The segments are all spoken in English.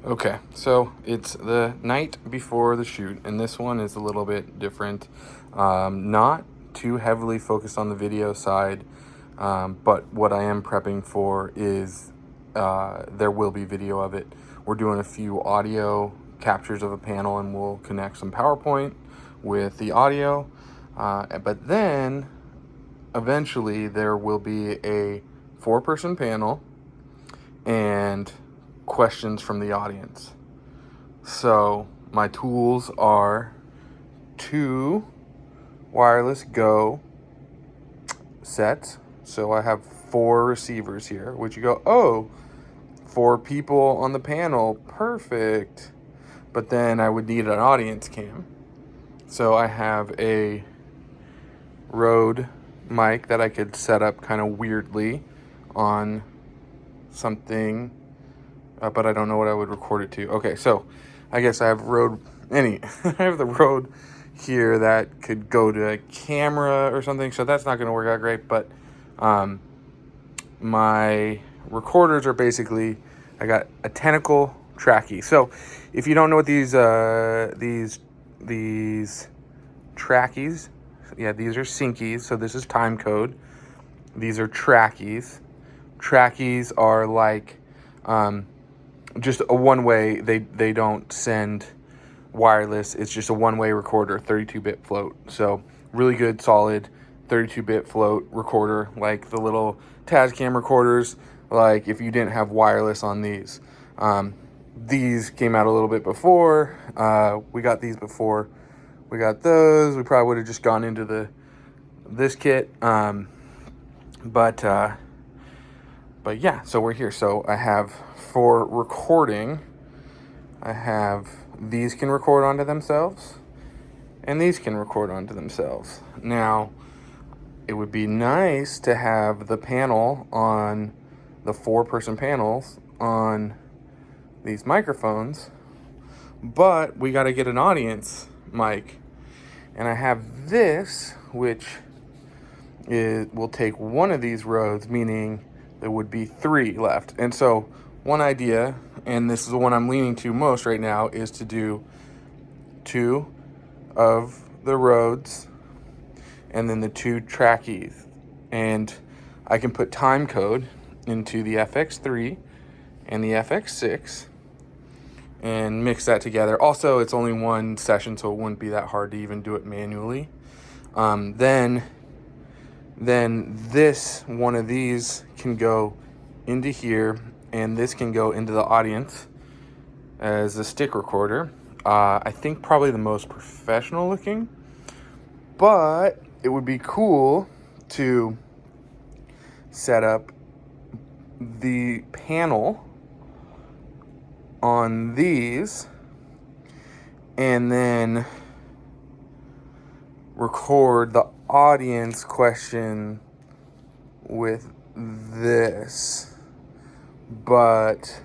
Okay, so it's the night before the shoot, and this one is a little bit different. Not too heavily focused on the video side, but what I am prepping for is there will be video of it. We're doing a few audio captures of a panel, and we'll connect some PowerPoint with the audio. But then eventually there will be a 4-person panel and questions from the audience. So my tools are 2 wireless Go sets. So I have 4 receivers here, which you go, oh, 4 people on the panel, perfect. But then I would need an audience cam. So I have a Rode mic that I could set up kind of weirdly on something, but I don't know what I would record it to. Okay, so I guess I have I have the Rode here that could go to a camera or something, so that's not going to work out great, but my recorders are basically, I got a tentacle trackie. So if you don't know what these trackies, yeah, these are syncies, so this is time code. These are trackies. Trackies are like just a one-way. They don't send wireless. It's just a one-way recorder, 32-bit float. So really good, solid 32-bit float recorder, like the little Tascam recorders. Like if you didn't have wireless on these, these came out a little bit before. We got these before we got those. We probably would have just gone into this kit. But yeah, so we're here. So I have, for recording, I have, these can record onto themselves, and these can record onto themselves. Now, it would be nice to have the panel on, the 4-person panels on these microphones, but we got to get an audience mic. And I have this, which will take one of these roads, meaning there would be 3 left. And so one idea, and this is the one I'm leaning to most right now, is to do 2 of the roads and then the 2 trackies. And I can put time code into the FX3 and the FX6 and mix that together. Also, it's only one session, so it wouldn't be that hard to even do it manually. Then this, one of these can go into here, and this can go into the audience as a stick recorder. I think probably the most professional looking, but it would be cool to set up the panel on these and then record the audience question with this, but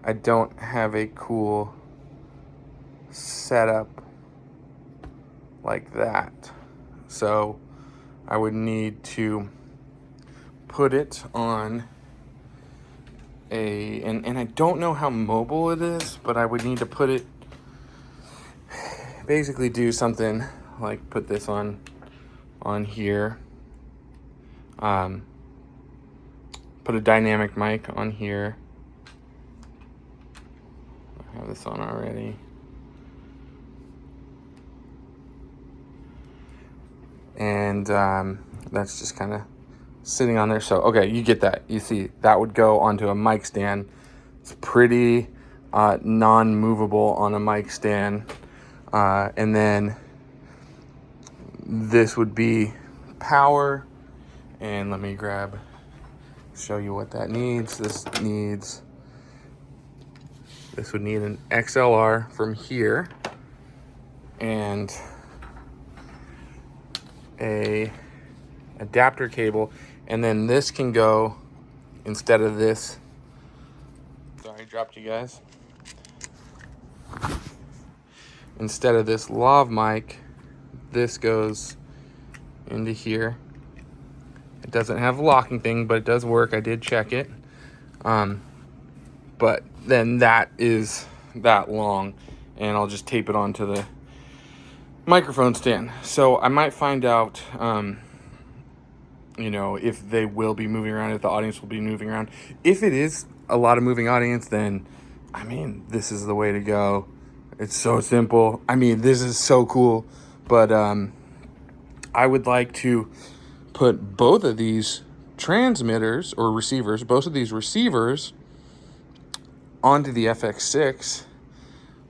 I don't have a cool setup like that. So I would need to put it on and I don't know how mobile it is, but I would need to put it, basically do something like put this on here, put a dynamic mic on here. I have this on already. And that's just kind of sitting on there. So, okay, you get that. You see, that would go onto a mic stand. It's pretty non-movable on a mic stand. And then this would be power. And let me show you what that needs. This would need an XLR from here and a adapter cable, and then this can go, instead of this, sorry, dropped you guys, instead of this lav mic, this goes into here. It doesn't have a locking thing, but it does work. I did check it. But then that is that long, and I'll just tape it onto the microphone stand. So I might find out, you know, if they will be moving around, if the audience will be moving around. If it is a lot of moving audience, then, I mean, this is the way to go. It's so simple. I mean, this is so cool. But I would like to put both of these transmitters or receivers, both of these receivers onto the FX6,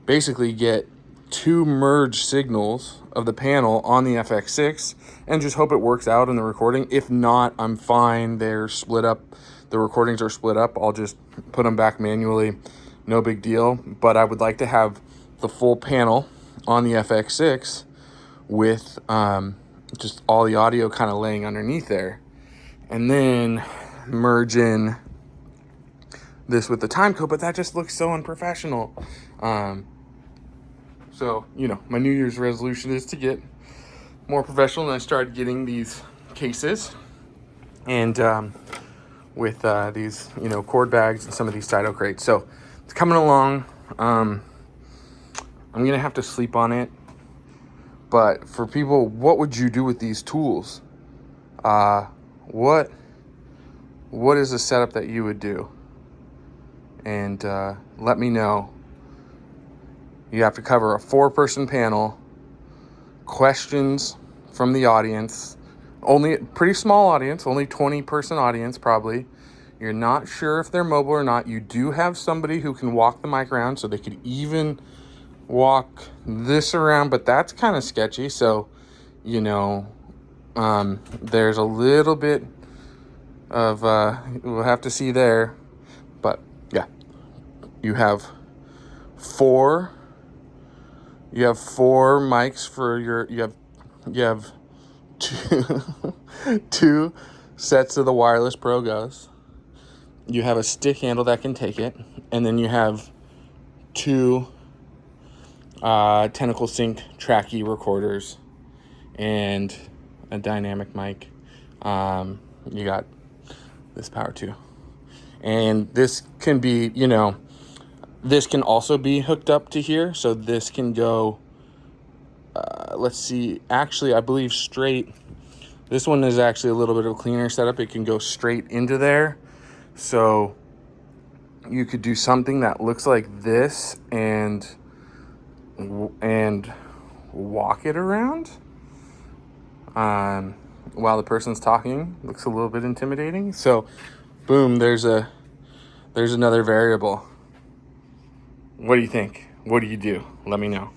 basically get two merged signals of the panel on the FX6 and just hope it works out in the recording. If not, I'm fine. They're split up. The recordings are split up. I'll just put them back manually. No big deal. But I would like to have the full panel on the FX6 with just all the audio kind of laying underneath there. And then merge in this with the time code, but that just looks so unprofessional. So, you know, my New Year's resolution is to get more professional, and I started getting these cases and with these, you know, cord bags and some of these Cyto crates. So it's coming along. I'm going to have to sleep on it. But for people, what would you do with these tools? What is the setup that you would do? And let me know. You have to cover a 4-person panel, questions from the audience, only pretty small audience, only 20-person audience probably. You're not sure if they're mobile or not. You do have somebody who can walk the mic around, so they could even walk this around, but that's kind of sketchy. So, you know, there's a little bit of, we'll have to see there. But yeah, you have four mics for your, you have two sets of the wireless Pro Gos. You have a stick handle that can take it, and then you have two tentacle sync tracky recorders and a dynamic mic. You got this power too, and this can be, you know, this can also be hooked up to here, so this can go, let's see, actually I believe straight. This one is actually a little bit of a cleaner setup. It can go straight into there, so you could do something that looks like this and walk it around while the person's talking. Looks a little bit intimidating. So boom, there's another variable. What do you think? What do you do? Let me know.